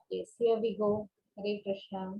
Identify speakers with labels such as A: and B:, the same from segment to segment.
A: Yes, here we go. Hare Krishna.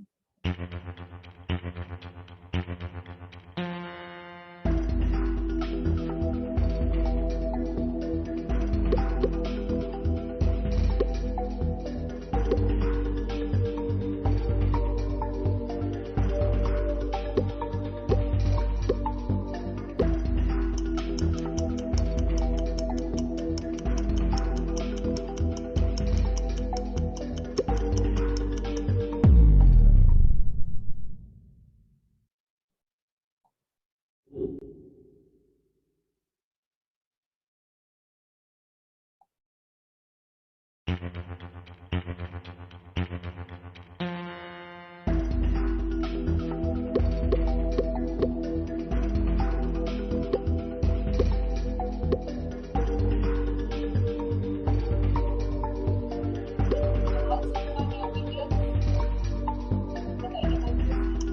A: All switch on your videos that I can also see.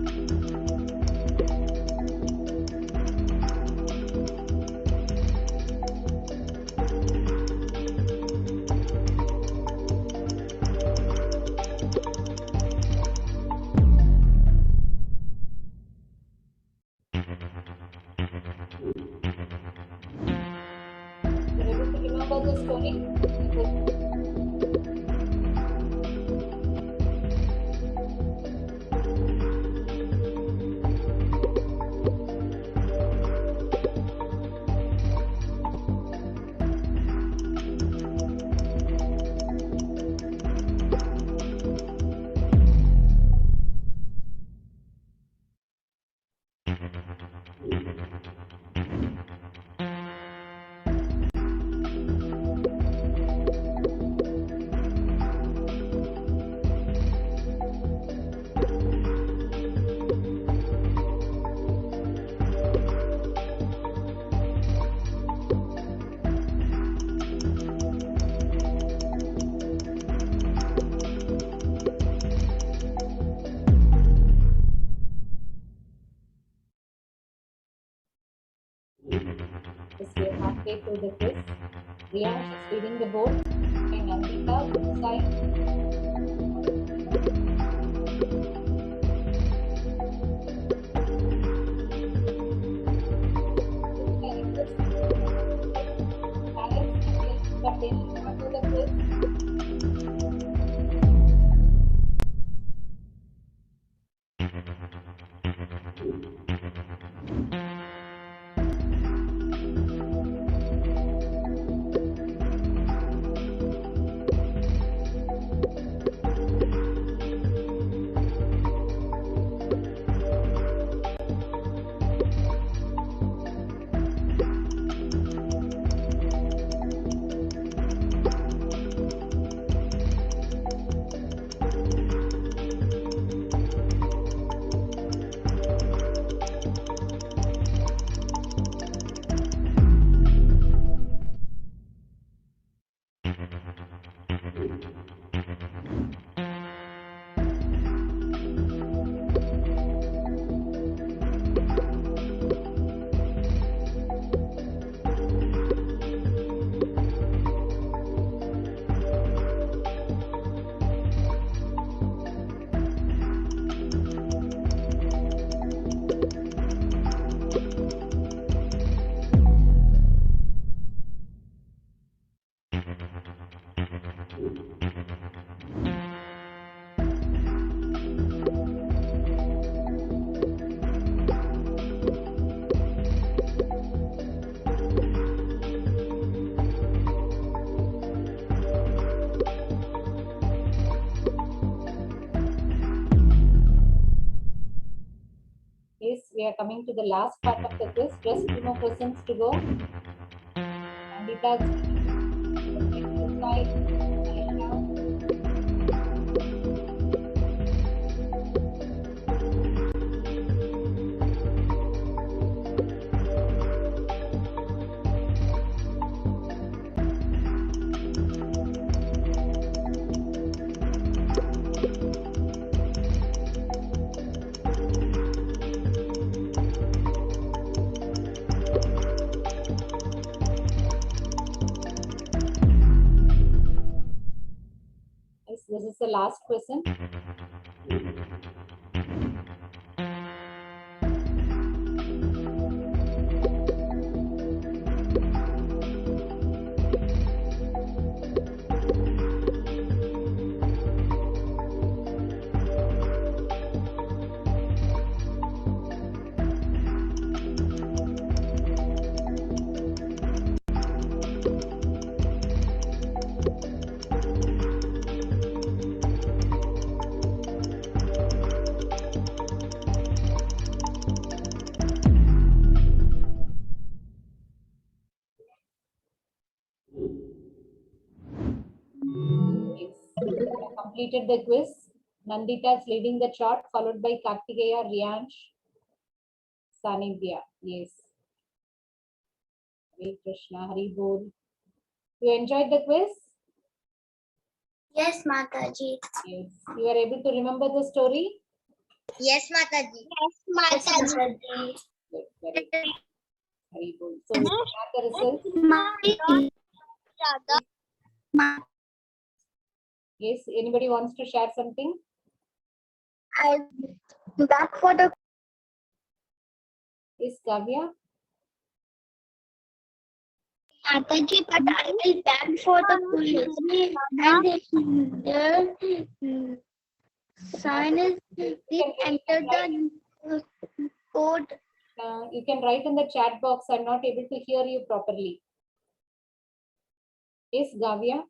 A: You're able to remember the story? Good. Yes, we are halfway through the quiz. Priyansh is leading the board. And Nandita, good side. Good side. Request you to participate. Parents can help, but they should not do the quiz. Yes, we are coming to the last part of the quiz. Just two more questions to go. Nandita is leading the perfect good side. Alisha. is the last question. Completed the quiz. Nandita is leading the chart, followed by Kartikeya, Riyansh, Sanidhya. Yes. Hare Krishna, Hari Bol. You enjoyed the quiz?
B: Yes, Mataji.
A: Yes. You are able to remember the story?
B: Yes, Mataji. Yes, Mataji.
A: Good. Very good. Hari Bol. So, we have the results. Yes. Anybody wants to share something?
B: I'm back for the
A: Yes, Kavya?
B: Mataji, but I will back for the quiz. And the sign is please enter the code.
A: You can write in the chat box. I'm not able to hear you properly. Yes, Gavya?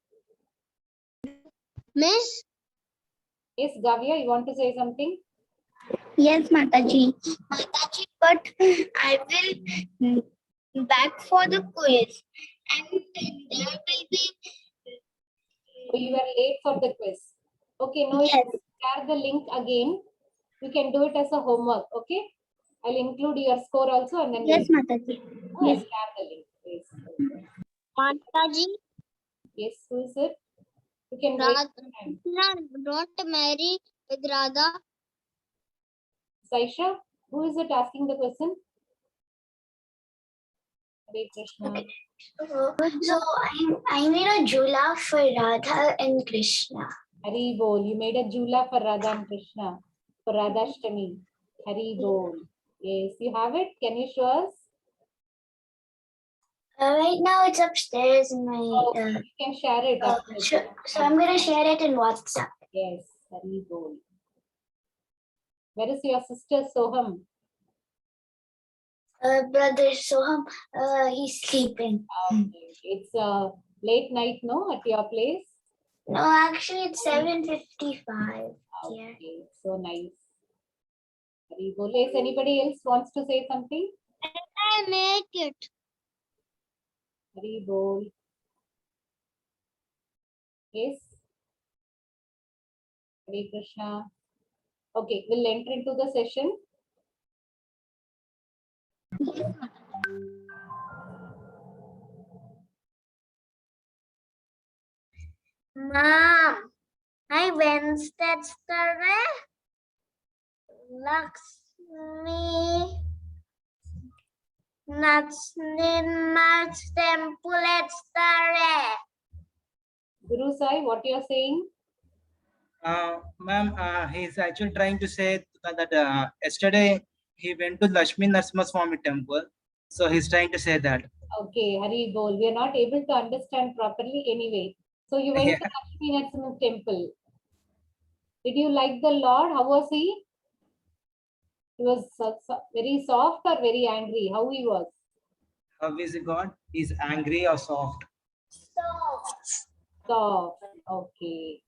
B: Miss?
A: Yes, Gavya, you want to say something?
B: Yes, Mataji. Mataji, but I will back for the quiz. And there will be.
A: So you are late for the quiz. Okay, no,
B: Yes.
A: share the link again. You can do it as a homework, okay? I'll include your score also and then
B: Yes, Mataji.
A: yes. Share the link. Yes.
B: Mataji,
A: Yes, who is it? You can write.
B: don't marry with Radha.
A: Saisha, who is it asking the question? Hare Krishna.
B: So I made a jula for Radha and Krishna.
A: Hari Bol. You made a jula for Radha and Krishna for Radhashtami. Hari Bol. Yes, you have it. Can you show us?
B: Right now it's upstairs in my.
A: You can share it.
B: So I'm gonna share it in WhatsApp.
A: Yes, Hari Bol. Where is your sister Soham?
B: Brother Soham, he's sleeping.
A: Okay. It's late night, no, at your place?
B: No, actually it's 7:55.
A: Okay, so nice. Hari Bol. Yes, anybody else wants to say something?
B: I make it.
A: Hari Bol. Yes. Hare Krishna. Okay, we'll enter into the session.
B: Mom, I went yesterday. Lakshmi. Natsninmat temple yesterday.
A: Guru Sai, what you are saying?
C: Ma'am, he's actually trying to say that yesterday he went to Lakshmi Narasimha Swami temple. So he's trying to say that.
A: Okay, Hari Bol. We are not able to understand properly anyway. So you went to Lakshmi Narasimha temple. Did you like the Lord? How was he? He was very soft or very angry? How he was?
C: How is God? He's angry or soft?
A: Soft. Okay.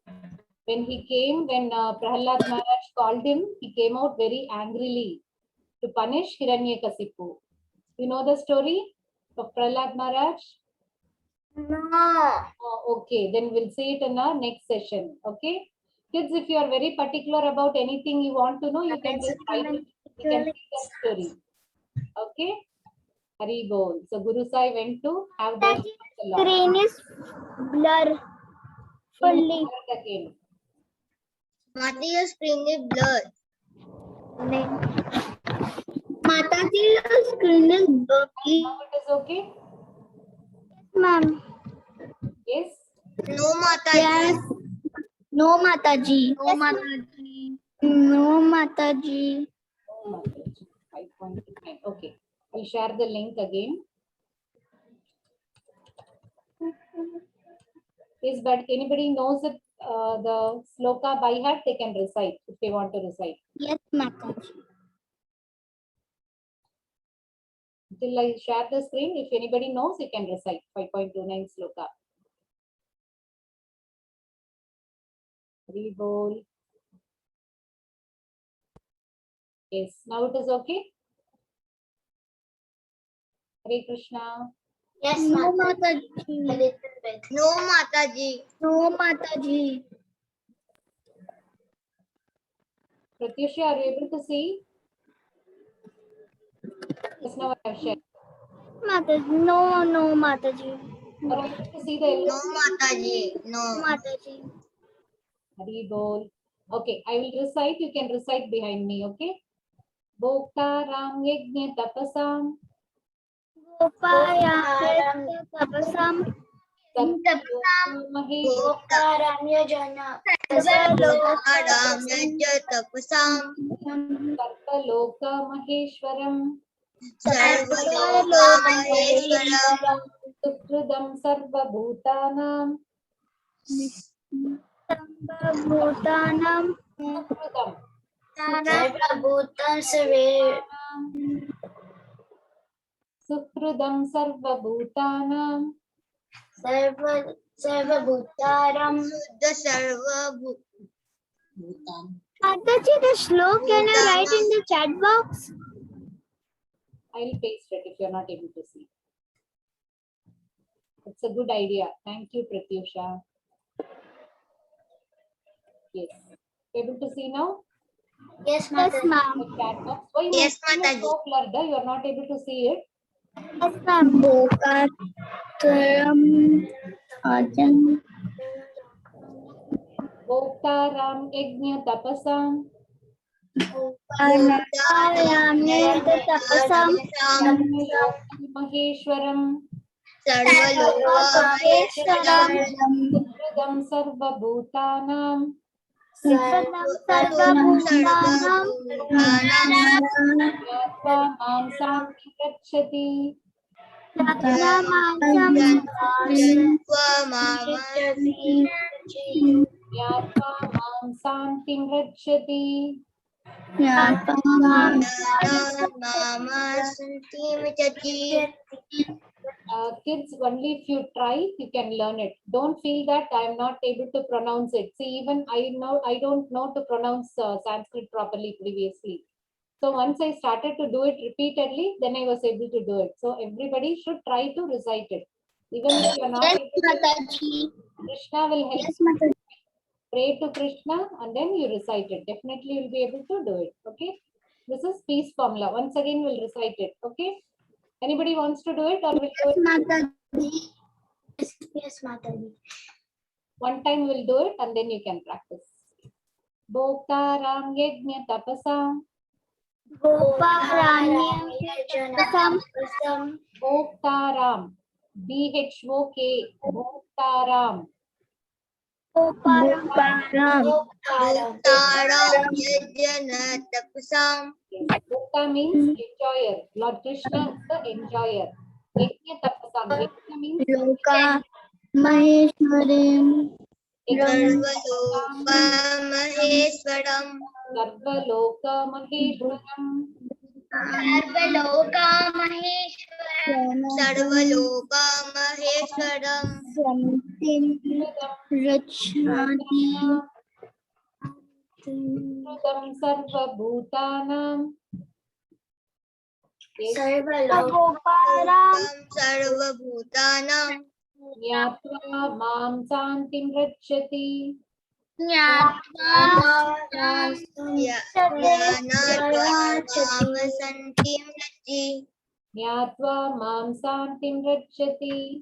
A: When he came, when Prahlad Maharaj called him, he came out very angrily to punish Hiranyakasipu. You know the story of Prahlad Maharaj?
B: No.
A: Oh, okay, then we'll see it in our next session. Okay, kids, if you are very particular about anything you want to know, you can just write it. You can see that story. Okay, Hari Bol. So Guru Sai went to have the
B: Screen is blur fully.
A: again.
B: Mataji's screen is blurred. Mataji's screen is blurred.
A: Now it is okay.
B: Ma'am.
A: Yes.
B: No, Mataji. Yes. No, Mataji. No, Mataji. No, Mataji.
A: 5.9. Okay. I'll share the link again. Is but anybody knows it, the sloka by heart, they can recite if they want to recite.
B: Yes, Mataji.
A: Till I share the screen, if anybody knows, you can recite 5.29 sloka. Hari Bol. Yes, now it is okay. Hare Krishna.
B: Yes, no, Mataji. A little bit. No, Mataji. No, Mataji.
A: Pratyusha, are you able to see? Yes, now I have shared.
B: Mataji. No, no, Mataji.
A: Are you able to see the yellow?
B: No, Mataji. No, Mataji.
A: Hari Bol. Okay, I will recite. You can recite behind me. Okay. Bhokta Ram Yajna Tapasam.
B: Gopaya Tapasam.
A: Mahesh.
B: Ramya Jana. Ramya Tapasam.
A: Sarvaloka Maheshwaram.
B: Sarvaloka Maheshwaram.
A: Sukridam Sarvabhutanam.
B: Sarvabhutanam.
A: Sukridam.
B: Sarvabhutan Sarve.
A: Sukridam Sarvabhutanam.
B: Sarvabhutaram. Suddha Sarvabhutan. Mataji, the slok can you write in the chat box?
A: I'll paste it if you're not able to see. It's a good idea. Thank you, Pratyusha. Yes. Able to see now?
B: Yes, ma'am.
A: The chat box. Why my
B: Yes,
A: screen is
B: Mataji.
A: so blurred? You are not able to see it.
B: Yes, ma'am. Bhokataram Ajan.
A: Bhoktaram Yajna Tapasam.
B: Bhoktaram Yajna Tapasam.
A: Sarvaloka Maheshwaram.
B: Sarvaloka Maheshwaram.
A: Sukridam Sarvabhutanam.
B: Sarvabhutanam.
A: Yatva Mamsam Gachati. Yatva Mamsam Gachati. Kids, only if you try, you can learn it. Don't feel that I am not able to pronounce it. See, even I don't know to pronounce Sanskrit properly previously. So once I started to do it repeatedly, then I was able to do it. So everybody should try to recite it. Even if you are not able to, Krishna will help.
B: Yes, Mataji.
A: Pray to Krishna and then you recite it. Definitely you'll be able to do it. Okay. This is peace formula. Once again, we'll recite it. Okay. Anybody wants to do it or will do it?
B: Mataji. Yes, Mataji.
A: One time we'll do it and then you can practice. Bhoktaram Yajna Tapasam.
B: Bhoktaram Yajna
A: Bhoktaram. BHOK. Bhoktaram.
B: Bhoktaram Yajna Tapasam.
A: Bhokta means enjoyer. Lord Krishna is the enjoyer. Yajna Tapasam. Yajna means
B: Loka Maheshwaram.
A: Sarvaloka
B: Maheshwaram.
A: Sarvaloka Maheshwaram.
B: Sarvaloka Maheshwaram. Sarvaloka Maheshwaram. Santim Rachati.
A: Sukridam Sarvabhutanam.
B: Sarvabhutanam.
A: Yatva Mam Santim Rachati. Yatva Mam Santim Rachati.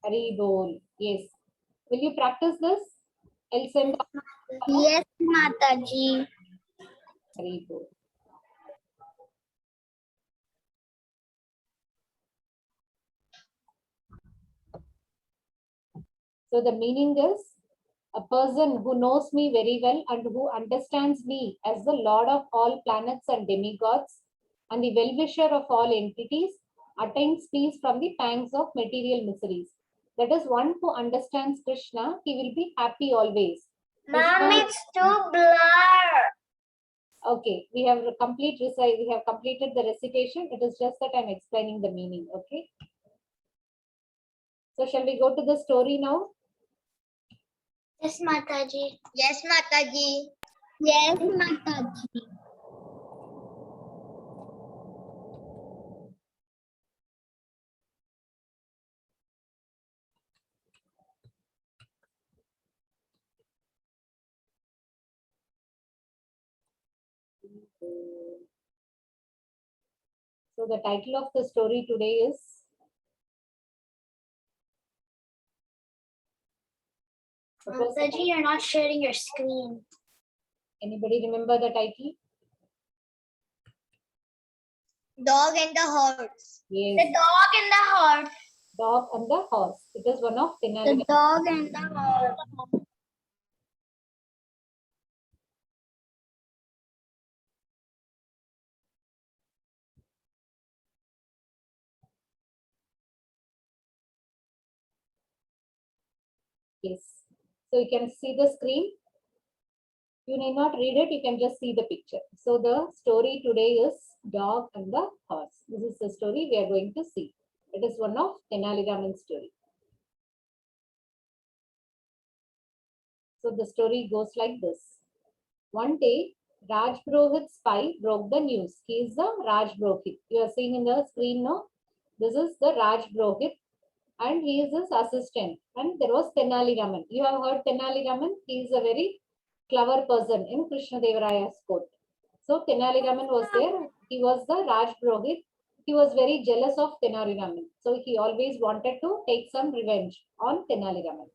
A: Hari Bol. Yes. Will you practice this? I'll send.
B: Yes, Mataji.
A: Hari Bol. So the meaning is a person who knows me very well and who understands me as the Lord of all planets and demigods and the well-wisher of all entities attains peace from the pangs of material miseries. That is, one who understands Krishna, he will be happy always.
B: Mom,
A: Krishna-
B: it's too blur.
A: Okay, we have completed the recitation. It is just that I'm explaining the meaning. Okay. So shall we go to the story now?
B: Yes, Mataji. Yes, Mataji. Yes, Mataji.
A: So the title of the story today is
B: Mataji, you're not sharing your screen.
A: Anybody remember the title?
B: Dog and the horse.
A: Yes,
B: The dog and the horse.
A: Dog and the Horse. It is one of
B: The
A: Tenali.
B: dog and the horse.
A: Yes. So you can see the screen. You need not read it, you can just see the picture. So the story today is Dog and the Horse. This is the story we are going to see. It is one of Tenali Raman's story. So the story goes like this. One day, Raj Brohit's spy broke the news. He is the Raj Brohit. You are seeing in the screen now. This is the Raj Brohit and he is his assistant. And there was Tenali Raman. You have heard Tenali Raman. He is a very clever person in Krishna Devaraya's court. So Tenali Raman was there. He was the Raj Brohit. He was very jealous of Tenali Raman. So he always wanted to take some revenge on Tenali Raman.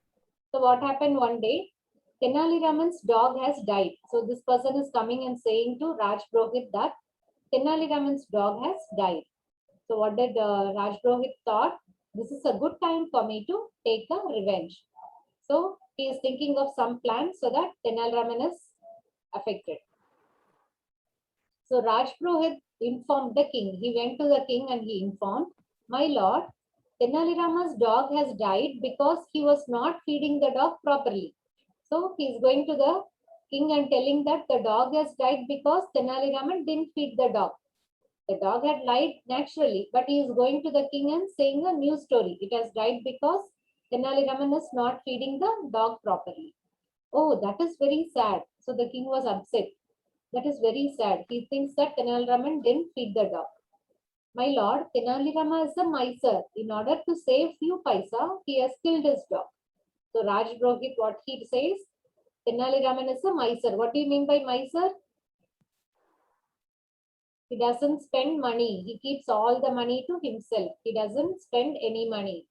A: So what happened one day? Tenali Raman's dog has died. So this person is coming and saying to Raj Brohit that Tenali Raman's dog has died. So what did Raj Brohit thought? This is a good time for me to take a revenge. So he is thinking of some plan so that Tenali Raman is affected. So Raj Brohit informed the king. He went to the king and he informed, my lord, Tenali Rama's dog has died because he was not feeding the dog properly. So he is going to the king and telling that the dog has died because Tenali Raman didn't feed the dog. The dog had died naturally, but he is going to the king and saying a new story. It has died because Tenali Raman is not feeding the dog properly. Oh, that is very sad. So the king was upset. That is very sad. He thinks that Tenali Raman didn't feed the dog. My lord, Tenali Rama is a miser. In order to save few paisa, he has killed his dog. So Raj Brohit, what he says, Tenali Raman is a miser. What do you mean by miser? He doesn't spend money. He keeps all the money to himself. He doesn't spend any money.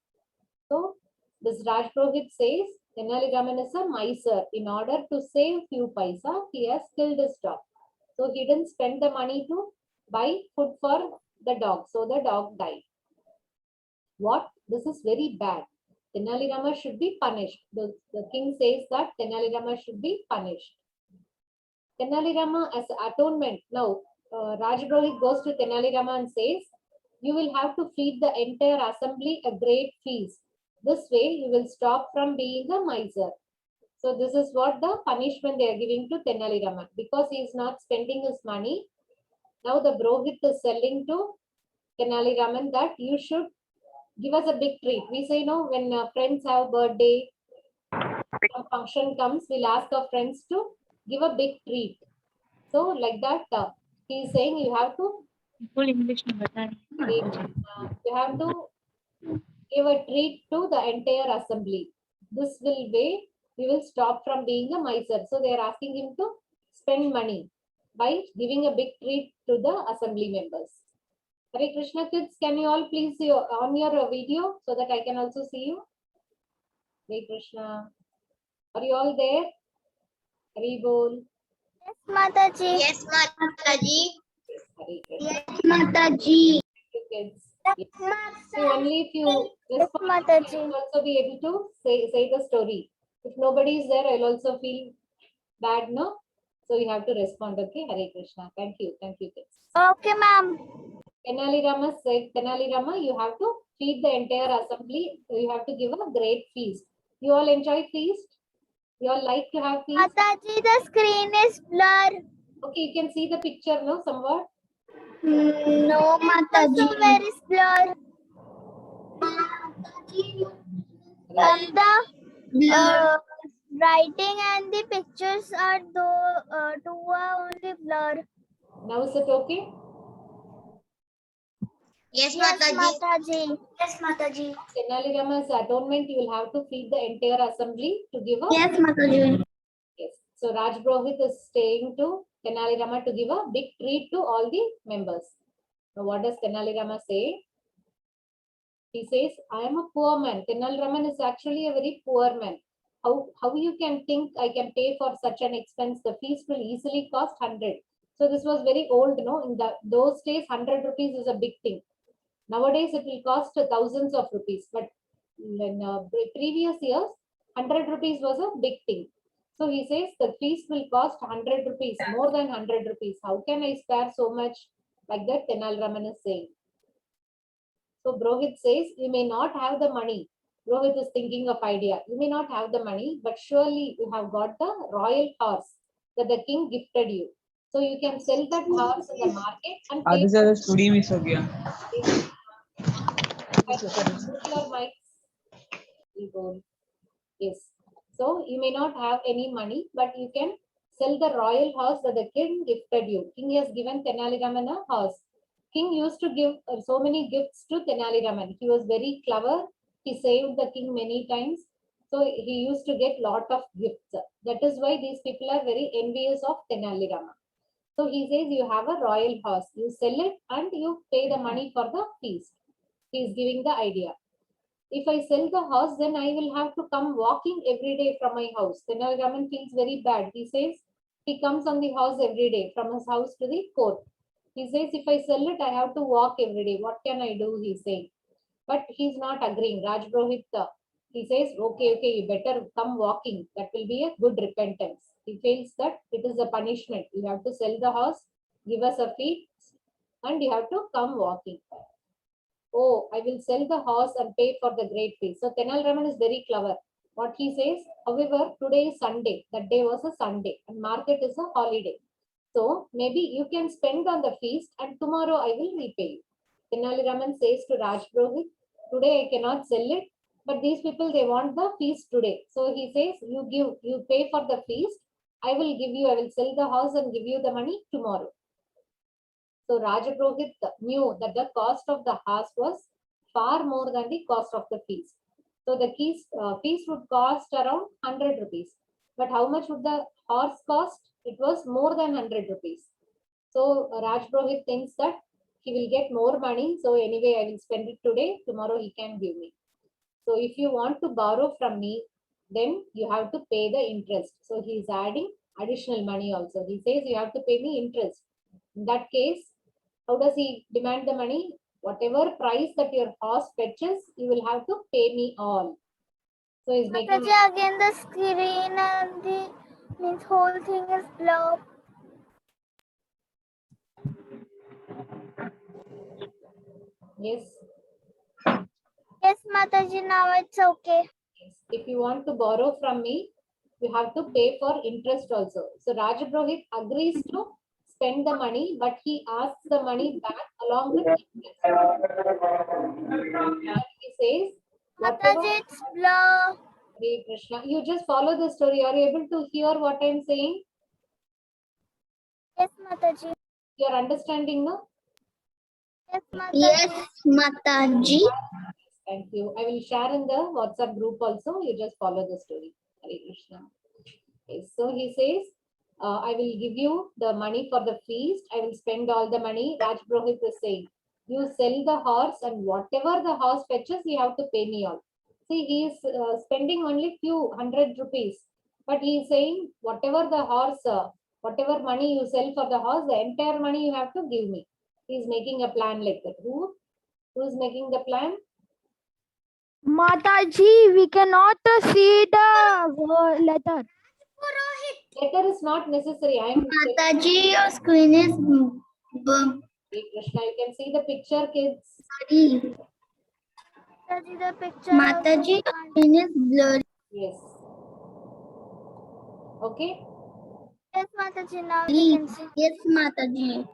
A: So this Raj Brohit says, Tenali Raman is a miser. In order to save few paisa, he has killed his dog. So he didn't spend the money to buy food for the dog. So the dog died. What? This is very bad. Tenali Rama should be punished. The king says that Tenali Rama should be punished. Tenali Rama as atonement. Now, Raj Brohit goes to Tenali Rama and says, you will have to feed the entire assembly a great feast. This way, you will stop from being a miser. So this is what the punishment they are giving to Tenali Rama. Because he is not spending his money, now the Brohit is telling to Tenali Raman that you should give us a big treat. We say, no, when friends have birthday, some function comes, we'll ask our friends to give a big treat. So like that, he is saying you have to
D: full English में बता रही
A: you have to give a treat to the entire assembly. This will way we will stop from being a miser. So they are asking him to spend money by giving a big treat to the assembly members. Hare Krishna kids, can you all please see on your video so that I can also see you? Hare Krishna. Are you all there? Hari Bol.
B: Yes, Mataji. Yes, Mataji. Yes, Mataji.
A: Thank you, kids. So only if you respond,
B: Mataji.
A: you will also be able to say the story. If nobody is there, I'll also feel bad, no? So you have to respond, okay? Hare Krishna. Thank you, kids.
B: Okay, ma'am.
A: Tenali Rama said, Tenali Rama, you have to feed the entire assembly. You have to give a great feast. You all enjoy feast? You all like to have feast?
B: Mataji, the screen is blurred.
A: Okay, you can see the picture, no? Somewhat.
B: No, Mataji. Somewhere is blurred. And the writing and the pictures are two are only blurred.
A: Now is it okay?
B: Yes, Mataji. Yes, Mataji.
A: Tenali Rama's atonement, you will have to feed the entire assembly to give a
B: Yes, Mataji.
A: yes. So Raj Brohit is staying to Tenali Rama to give a big treat to all the members. Now what does Tenali Rama say? He says, I am a poor man. Tenali Raman is actually a very poor man. How you can think I can pay for such an expense? The fees will easily cost 100. So this was very old, no? In those days, 100 rupees is a big thing. Nowadays, it will cost thousands of rupees. But in previous years, 100 rupees was a big thing. So he says the fees will cost 100 rupees, more than 100 rupees. How can I spare so much? Like that, Tenali Raman is saying. So Brohit says, you may not have the money. Brohit is thinking of idea. You may not have the money, but surely you have got the royal horse that the king gifted you. So you can sell that horse in the market and pay.
E: आधे ज्यादा studio miss हो गया
A: Yes. So you may not have any money, but you can sell the royal horse that the king gifted you. King has given Tenali Raman a horse. King used to give so many gifts to Tenali Raman. He was very clever. He saved the king many times. So he used to get lot of gifts. That is why these people are very envious of Tenali Raman. So he says you have a royal horse. You sell it and you pay the money for the feast. He is giving the idea. If I sell the horse, then I will have to come walking every day from my house. Tenali Raman feels very bad. He says he comes on the horse every day from his house to the court. He says, if I sell it, I have to walk every day. What can I do? He's saying. But he's not agreeing. Raj Brohit, he says, okay, you better come walking. That will be a good repentance. He feels that it is a punishment. You have to sell the horse, give us a feast, and you have to come walking. Oh, I will sell the horse and pay for the great feast. So Tenali Raman is very clever. What he says, however, today is Sunday. That day was a Sunday and market is a holiday. So maybe you can spend on the feast and tomorrow I will repay you. Tenali Raman says to Raj Brohit, today I cannot sell it, but these people, they want the feast today. So he says, you pay for the feast. I will sell the house and give you the money tomorrow. So Raja Brohit knew that the cost of the horse was far more than the cost of the feast. So the feast would cost around 100 rupees. But how much would the horse cost? It was more than 100 rupees. So Raj Brohit thinks that he will get more money. So anyway, I will spend it today. Tomorrow he can give me. So if you want to borrow from me, then you have to pay the interest. So he is adding additional money also. He says you have to pay me interest. In that case, how does he demand the money? Whatever price that your horse fetches, you will have to pay me all. So he's making
B: again the screen and the means whole thing is blurred.
A: yes.
B: Yes, Mataji, now it's okay.
A: If you want to borrow from me, you have to pay for interest also. So Raja Brohit agrees to spend the money, but he asks the money back along with interest. He says, whatever,
B: Mataji, it's blurred.
A: Hare Krishna, you just follow the story. Are you able to hear what I'm saying?
B: Yes, Mataji.
A: You're understanding, no?
B: Yes, Mataji. Yes, Mataji.
A: Thank you. I will share in the WhatsApp group also. You just follow the story. Hare Krishna. Okay, so he says, I will give you the money for the feast. I will spend all the money. Raj Brohit is saying, you sell the horse and whatever the horse fetches, you have to pay me all. See, he is spending only few 100 rupees. But he is saying, whatever the horse, whatever money you sell for the horse, the entire money you have to give me. He is making a plan like that. Who? Who is making the plan?
E: Mataji, we cannot see the letter.
A: Letter is not necessary. I am
B: Mataji, your screen is
A: Hey Krishna, you can see the picture, kids.
B: blurry.
E: Mataji, the picture.
B: Mataji, your screen is blurry.
A: Yes. Okay.
E: Yes, Mataji, now we can see.
B: Yes, Mataji.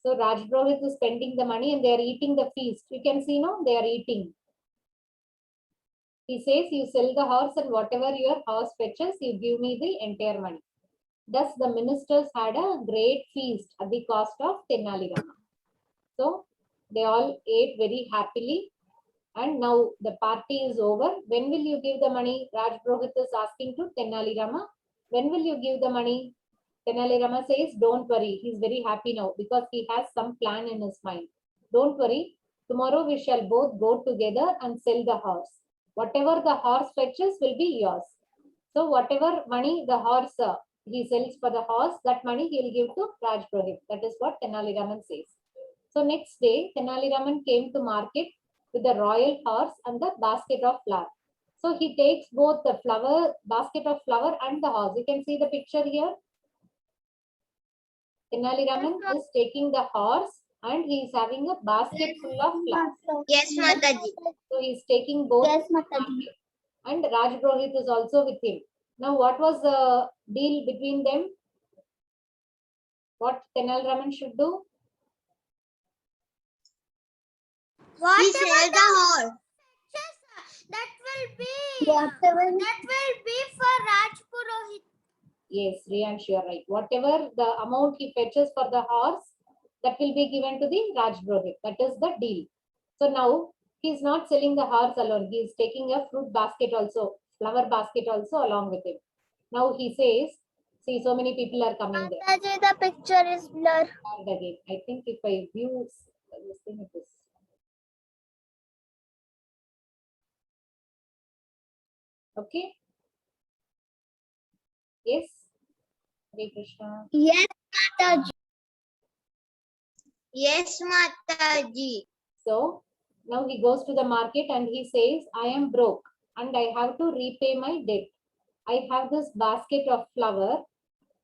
A: So Raj Purohit is spending the money and they are eating the feast. You can see, no, they are eating. He says, you sell the horse and whatever your horse fetches, you give me the entire money. Thus, the ministers had a great feast at the cost of Tenali Rama. So, they all ate very happily. And now the party is over. When will you give the money? Raj Purohit is asking to Tenali Rama. When will you give the money? Tenali Rama says, don't worry. He's very happy now because he has some plan in his mind. Don't worry. Tomorrow we shall both go together and sell the horse. Whatever the horse fetches will be yours. So whatever money the horse he sells for the horse, that money he will give to Raj Purohit. That is what Tenali Raman says. So next day, Tenali Raman came to market with the royal horse and the basket of flour. So he takes both the basket of flour and the horse. You can see the picture here. Tenali Raman is taking the horse and he is having a basket full of flour.
B: Yes, Mataji.
A: So he is taking both.
B: Yes, Mataji.
A: And Raj Purohit is also with him. Now, what was the deal between them? What Tenali Raman should do?
B: He said the horse.
E: That will be.
B: Whatever.
E: That will be for Raj Purohit.
A: Yes, Riyansh, you are right. Whatever the amount he fetches for the horse, that will be given to the Raj Purohit. That is the deal. So now he is not selling the horse alone. He is taking a fruit basket also, flower basket also along with him. Now he says, see, so many people are coming there.
E: Mataji, the picture is blur.
A: And again, I think if I view this thing, it is. Okay. Yes. Hare Krishna.
B: Yes, Mataji. Yes, Mataji.
A: So now he goes to the market and he says, I am broke and I have to repay my debt. I have this basket of flour.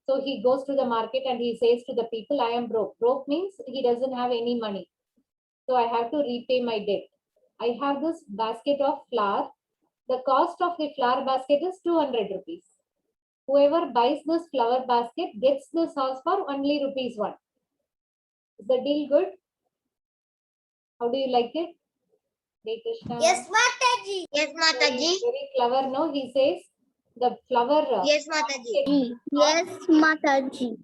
A: So he goes to the market and he says to the people, I am broke. Broke means he doesn't have any money. So I have to repay my debt. I have this basket of flour. The cost of the flour basket is 200 rupees. Whoever buys this flower basket gets this house for only rupees 1. Is the deal good? How do you like it? Hare Krishna.
B: Mataji. Yes, Mataji.
A: Very clever, no? He says the flower.
B: Yes, Mataji. Yes, Mataji.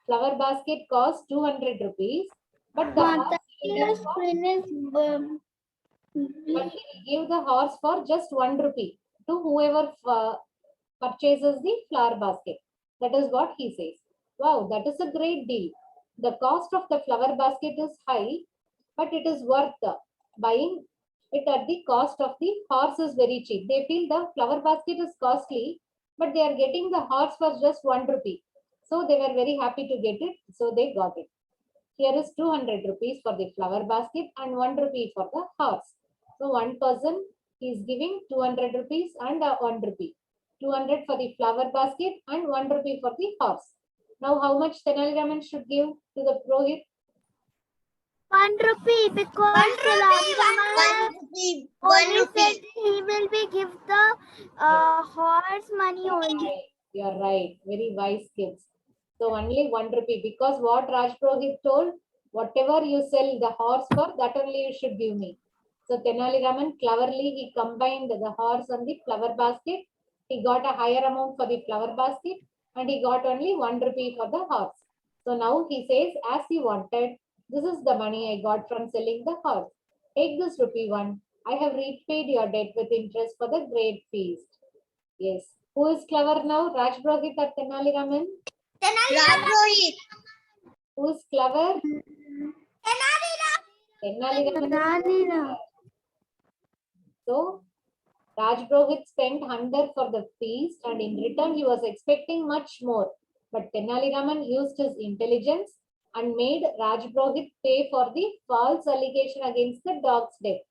A: Flower basket costs 200 rupees, but the horse he will
B: Your
A: give for-
B: screen is
A: but he will give the horse for just 1 rupee to whoever purchases the flower basket. That is what he says. Wow, that is a great deal. The cost of the flower basket is high, but it is worth buying it at the cost of the horse is very cheap. They feel the flower basket is costly, but they are getting the horse for just 1 rupee. So they were very happy to get it. So they got it. Here is 200 rupees for the flower basket and 1 rupee for the horse. So one person is giving 200 rupees and 1 rupee. 200 for the flower basket and 1 rupee for the horse. Now how much Tenali Raman should give to the Purohit?
E: 1 rupee because only said he will be give the horse money only.
A: You are right. Very wise kids. So only 1 rupee because what Raj Purohit told, whatever you sell the horse for, that only you should give me. So Tenali Raman cleverly he combined the horse and the flower basket. He got a higher amount for the flower basket and he got only 1 rupee for the horse. So now he says, as he wanted, this is the money I got from selling the horse. Take this rupee 1. I have repaid your debt with interest for the great feast. Yes. Who is clever now? Raj Purohit or Tenali Raman?
B: Raj
A: Who is clever? Tenali Raman. So Raj Purohit spent 100 for the feast and in return he was expecting much more. But Tenali Raman used his intelligence and made Raj Brohit pay for the false allegation against the dog's death.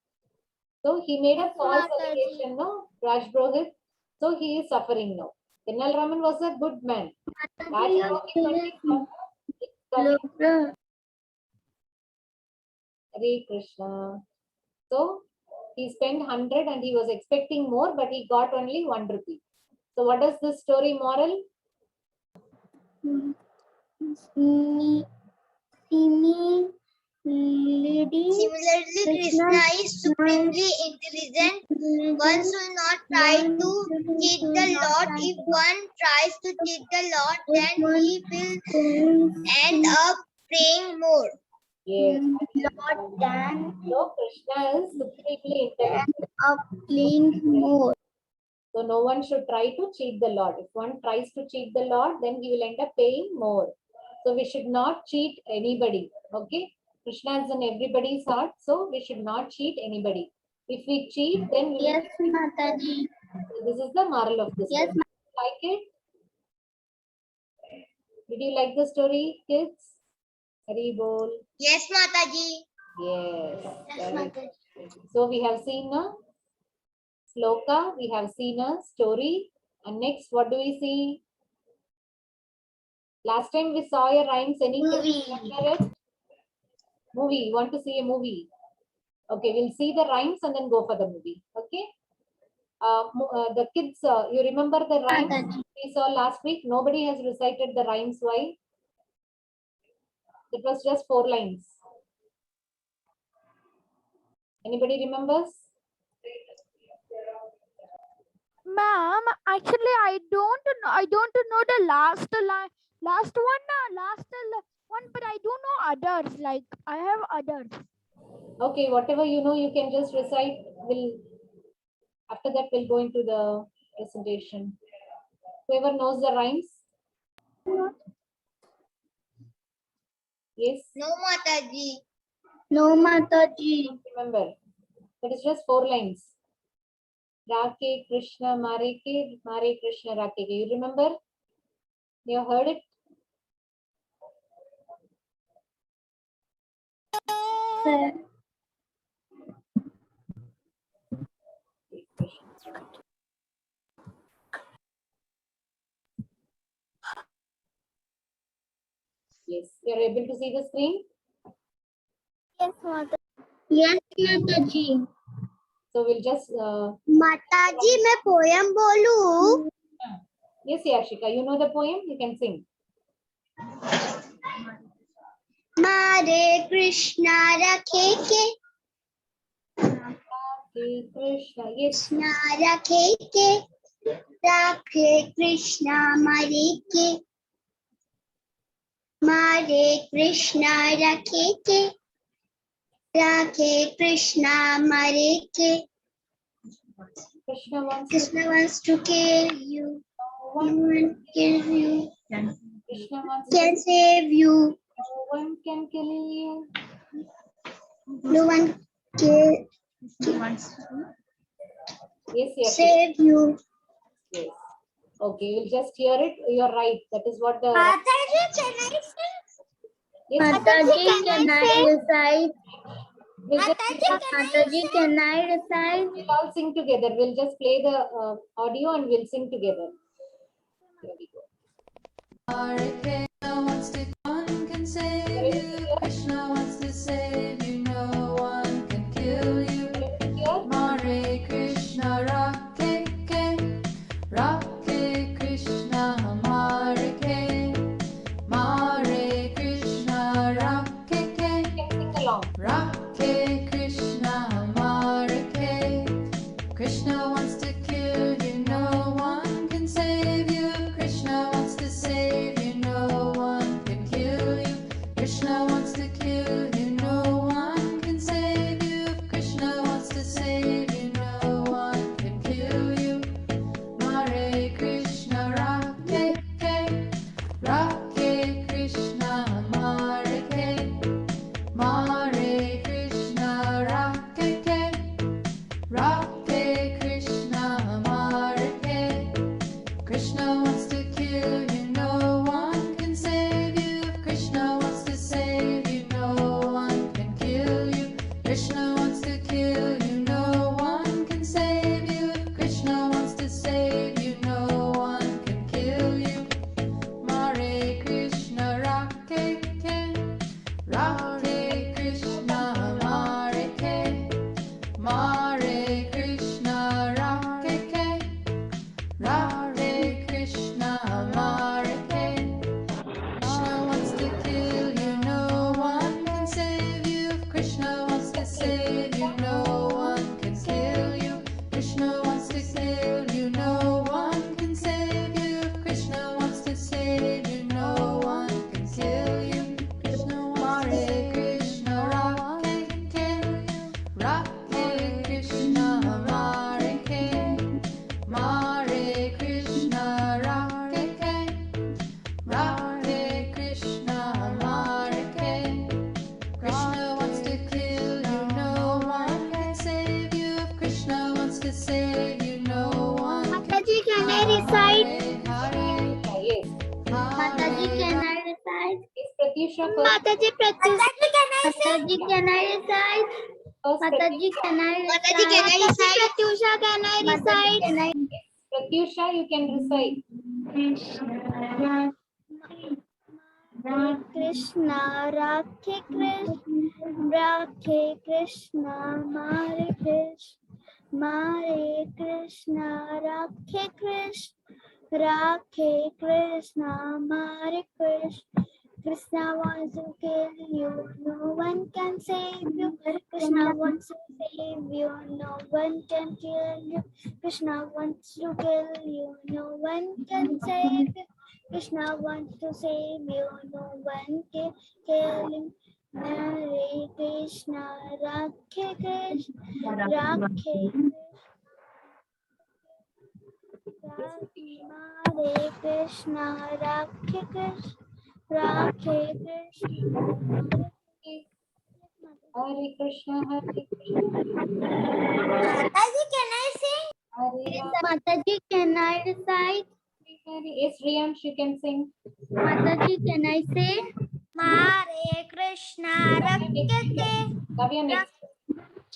A: So he made a false allegation, no, Raj Brohit. So he is suffering now. Tenal Raman was a good man. Raj Brohit only Hare Krishna. So he spent 100 and he was expecting more, but he got only 1 rupee. So what is this story moral?
B: Similarly, Krishna is supremely intelligent. One should not try to cheat the Lord. If one tries to cheat the Lord, then he will end up praying more.
A: Yes.
B: Lord than
A: So Krishna is supremely intelligent.
B: up playing more.
A: So no one should try to cheat the Lord. If one tries to cheat the Lord, then he will end up paying more. So we should not cheat anybody. Okay. Krishna is in everybody's heart. So we should not cheat anybody. If we cheat, then we
B: Yes, Mataji.
A: this is the moral of the
B: Yes,
A: story. Like it? Did you like the story, kids? Hari bol.
B: Yes, Mataji.
A: Yes.
B: Yes,
A: Very good.
B: Mataji.
A: So we have seen a sloka, we have seen a story, and next what do we see? Last time we saw a rhyme singing.
B: Movie.
A: Movie. You want to see a movie? Okay, we'll see the rhymes and then go for the movie. Okay. The kids, you remember the rhymes
B: Mataji.
A: we saw last week? Nobody has recited the rhymes. Why? It was just 4 lines. Anybody remembers?
E: Ma'am, actually, I don't know the last line, last one, but I do know others. Like I have others.
A: Okay, whatever you know, you can just recite. After that, we'll go into the presentation. Whoever knows the rhymes? Yes,
B: No, Mataji. No, Mataji.
A: remember. That is just 4 lines. Rake Krishna Mare Krishna Rake. You remember? You have heard it? Yes, you are able to see the screen.
B: Yes, Mataji. Yes, Mataji.
A: So we'll just.
B: Mataji, मैं poem बोलूं?
A: Yes, Yashika, you know the poem. You can sing.
B: Mare Krishna rakhe ke.
A: Rake Krishna. Yes.
B: Krishna rakhe ke. Rakhe Krishna mare ke. Mare Krishna rakhe ke. Rakhe Krishna mare ke.
A: Krishna wants
B: Krishna wants to kill you. No one kill you.
A: Krishna wants
B: Can save you.
A: No one can kill you.
B: No one can
A: Yes, Yashika.
B: save you.
A: Yes. Okay, we'll just hear it. You're right. That is what the.
B: Mataji, can I sing?
A: Yes,
B: Mataji, can I recite?
A: we'll just,
B: Mataji, can I recite?
A: we'll all sing together. We'll just play the audio and we'll sing together. Here we go.
F: Krishna wants to, one can save you. Krishna wants to save you. No one can kill you.
A: Here.
F: Hare Krishna, Rake Krishna, Mare Krishna,
A: You can sing along.
F: Rake Krishna, Krishna wants to kill you. No one can save you. Krishna wants to save you. No one can kill you. Krishna wants to kill you. No one can save you. Krishna wants to save you. No one can kill you. Hare Krishna, Rake Krishna, Mare Krishna, Rake Krishna, Radhe Krishna Hare Krishna Radhe Krishna Hare Krishna wants to kill you, no one can save you. If Krishna wants to save you, no one can.
B: Mataji, can I recite?
F: Hare
A: Yes.
B: Mataji, can I recite?
A: Is Pratyusha first?
B: Mataji, can I recite?
A: First
B: Mataji,
A: Pratyusha.
B: can I recite? Mataji, can I recite? Pratyusha, can I recite?
A: Pratyusha, you can recite.
E: Krishna, Radhe Krishna, Mare Krishna, Radhe Krishna, Mare Krishna wants to kill you, no one can save you. Krishna wants to save you, no one can kill you. Krishna wants to kill you, no one can save you. Krishna wants to save you, no one can kill you. Hare Krishna, Radhe Krishna, Radhe Hare Krishna, Radhe Krishna, Radhe Krishna.
A: Hare Krishna, Hare Krishna.
B: Mataji, can I sing?
A: Hare Rama,
E: Mataji, can I recite?
A: Hare. Yes, Riyansh, you can sing.
E: Mataji, can I say?
B: Hare Krishna,
A: Kavya next.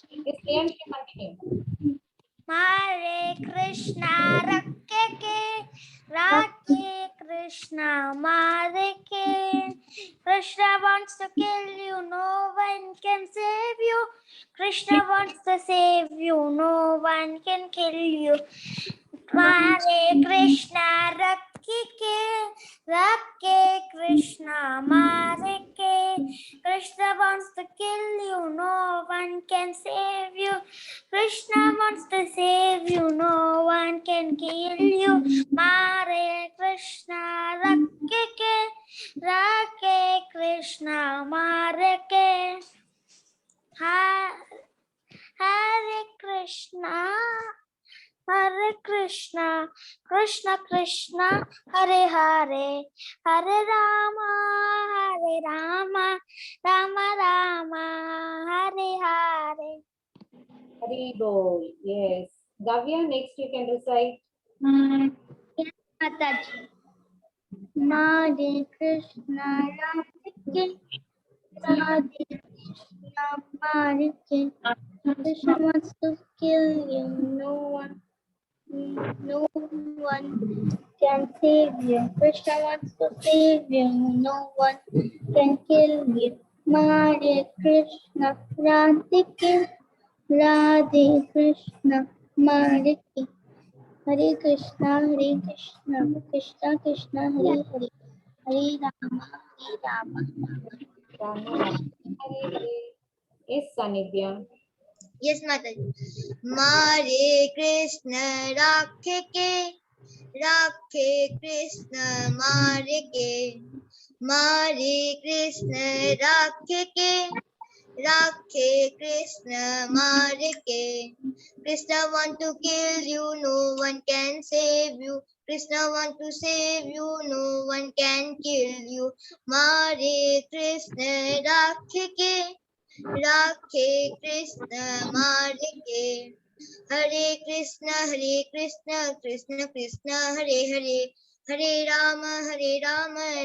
A: Yes, Riyansh, you continue.
B: Hare Krishna, Radhe Krishna, Hare Krishna wants to kill you, no one can save you. Krishna wants to save you, no one can kill you. Hare Krishna, Radhe Krishna, Hare Krishna wants to kill you, no one can save you. Krishna wants to save you, no one can kill you. Hare Krishna, Radhe Krishna, Hare Hare Krishna, Hare Krishna, Krishna Krishna, Hare Hare, Hare Rama, Rama Rama, Hare Hare.
A: Hare Bol. Yes. Gavya, next you can recite.
E: Mataji. Hare Krishna, Radhe Krishna, Hare Krishna wants to kill you, no one can save you. Krishna wants to save you, no one can kill you. Hare Krishna, Radhe Krishna, Hare Krishna, Krishna Krishna, Hare Hare, Hare Rama,
A: Rama Rama, Hare Hare. Yes, Sanidhya.
B: Yes, Mataji. Hare Krishna, Rakhe Krishna, Hare Krishna, Rakhe Krishna, Hare Krishna want to kill you, no one can save you. Krishna want to save you, no one can kill you. Hare Krishna, Rakhe Krishna, Hare Hare Krishna, Krishna Krishna, Hare Hare, Hare Rama,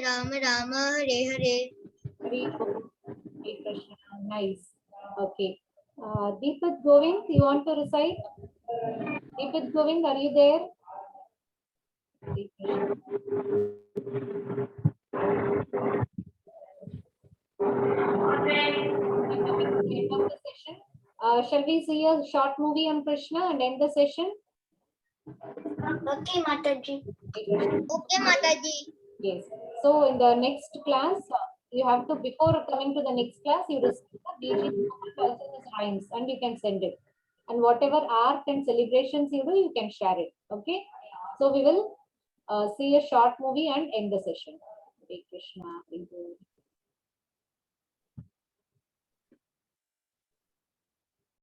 B: Rama Rama, Hare Hare.
A: Hare Bol. Hare Krishna. Nice. Okay. Deepak Govind, you want to recite? Deepak Govind, are you there? Hare Krishna. We're coming to the end of the session. Shall we see a short movie on Krishna and end the session?
B: Okay, Mataji.
A: Hare Krishna.
B: Okay, Mataji.
A: Yes. So in the next class, you have to, before coming to the next class, you receive the DG also as rhymes and you can send it. And whatever art and celebrations you do, you can share it. Okay. So we will see a short movie and end the session. Hare Krishna. Hare Bol.